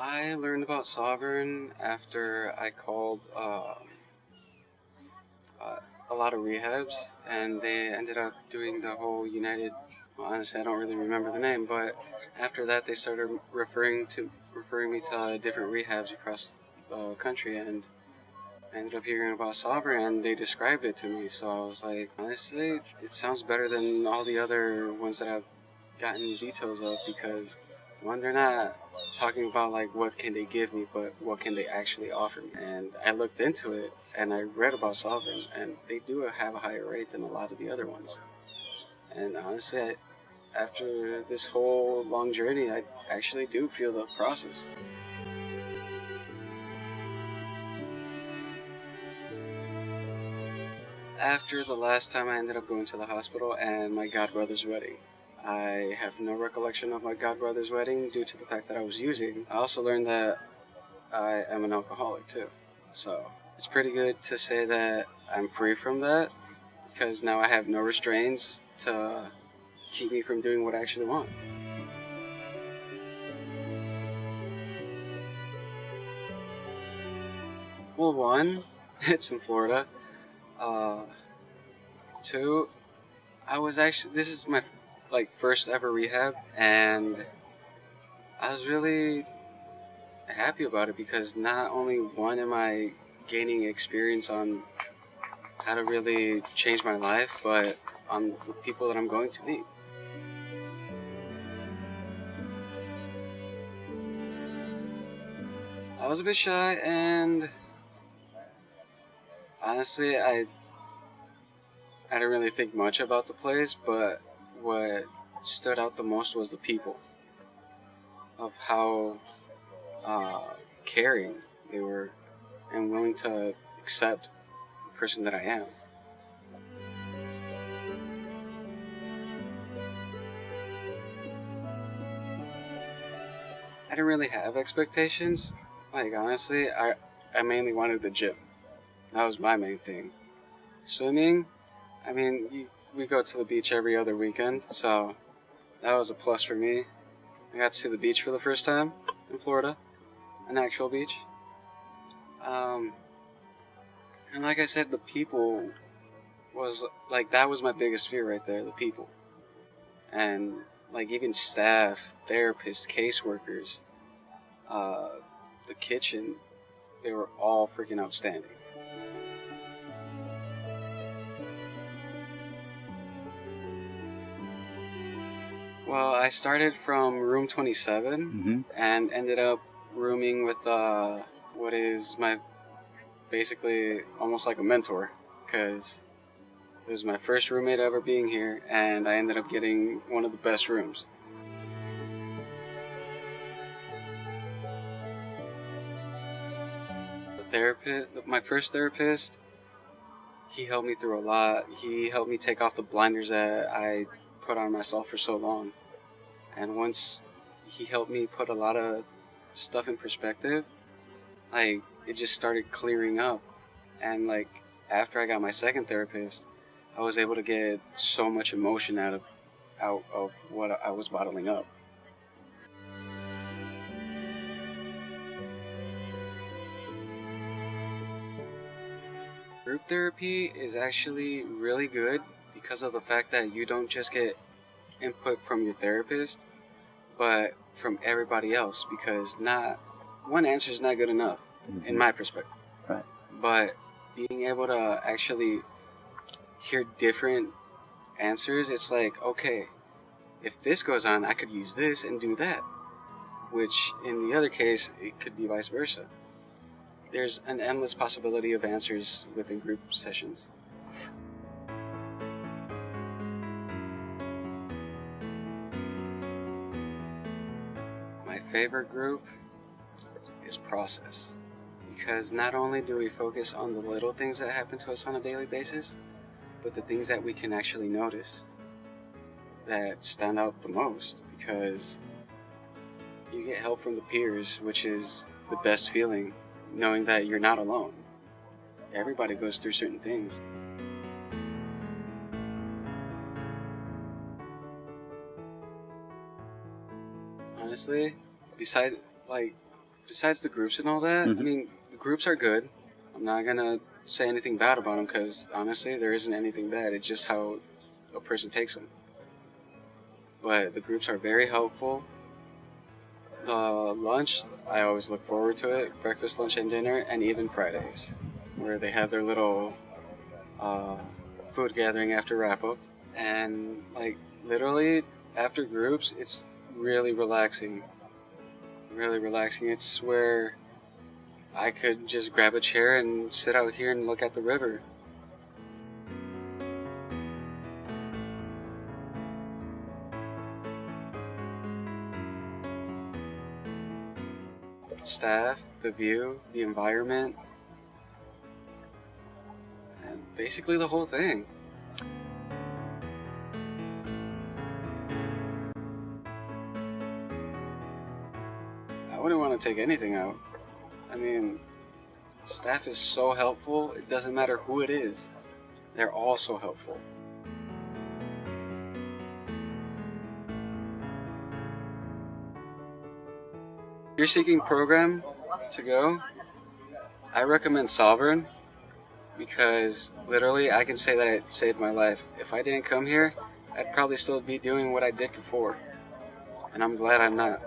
I learned about Sovereign after I called a lot of rehabs, and they ended up doing the whole United. Well, honestly, I don't really remember the name, but after that, they started referring me to different rehabs across the country, and I ended up hearing about Sovereign, and they described it to me. So I was like, honestly, it sounds better than all the other ones that I've gotten details of, because one, they're not talking about like what can they give me, but what can they actually offer me. And I looked into it and I read about Sovereign, and they do have a higher rate than a lot of the other ones. And honestly, after this whole long journey, I actually do feel the process. After the last time I ended up going to the hospital and my godbrother's wedding. I have no recollection of my godbrother's wedding due to the fact that I was using. I also learned that I am an alcoholic too. So it's pretty good to say that I'm free from that, because now I have no restraints to keep me from doing what I actually want. Well, one, it's in Florida. Uh, Two, this is my first ever rehab, and I was really happy about it, because not only one am I gaining experience on how to really change my life, but on the people that I'm going to meet. I was a bit shy, and honestly, I didn't really think much about the place, but what stood out the most was the people, of how caring they were and willing to accept the person that I am. I didn't really have expectations. Like, honestly, I mainly wanted the gym. That was my main thing. Swimming, I mean, we go to the beach every other weekend, so that was a plus for me. I got to see the beach for the first time in Florida, an actual beach. Um, and like I said, the people was like, that was my biggest fear right there, the people. And like, even staff, therapists, caseworkers, uh, the kitchen, they were all freaking outstanding. Well, I started from room 27 and ended up rooming with what is my basically almost like a mentor, because it was my first roommate ever being here, and I ended up getting one of the best rooms. The therapist, my first therapist, he helped me through a lot. He helped me take off the blinders that I put on myself for so long. And once he helped me put a lot of stuff in perspective, like, it just started clearing up. And like, after I got my second therapist, I was able to get so much emotion out of what I was bottling up. Group therapy is actually really good because of the fact that you don't just get input from your therapist, but from everybody else, because not one answer is not good enough, in my perspective. Right. But being able to actually hear different answers, it's like, okay, if this goes on, I could use this and do that. Which, in the other case, it could be vice versa. There's an endless possibility of answers within group sessions. My favorite group is process, because not only do we focus on the little things that happen to us on a daily basis, but the things that we can actually notice that stand out the most, because you get help from the peers, which is the best feeling, knowing that you're not alone. Everybody goes through certain things. Honestly, besides, like, besides the groups and all that, I mean, the groups are good. I'm not going to say anything bad about them because, honestly, there isn't anything bad. It's just how a person takes them. But the groups are very helpful. The lunch, I always look forward to it. Breakfast, lunch, and dinner, and even Fridays, where they have their little food gathering after wrap-up. And, like, literally, after groups, it's really relaxing. Really relaxing. It's where I could just grab a chair and sit out here and look at the river. Staff, the view, the environment, and basically the whole thing. I wouldn't want to take anything out. I mean, staff is so helpful, it doesn't matter who it is. They're all so helpful. If you're seeking program to go, I recommend Sovereign because literally I can say that it saved my life. If I didn't come here, I'd probably still be doing what I did before. And I'm glad I'm not.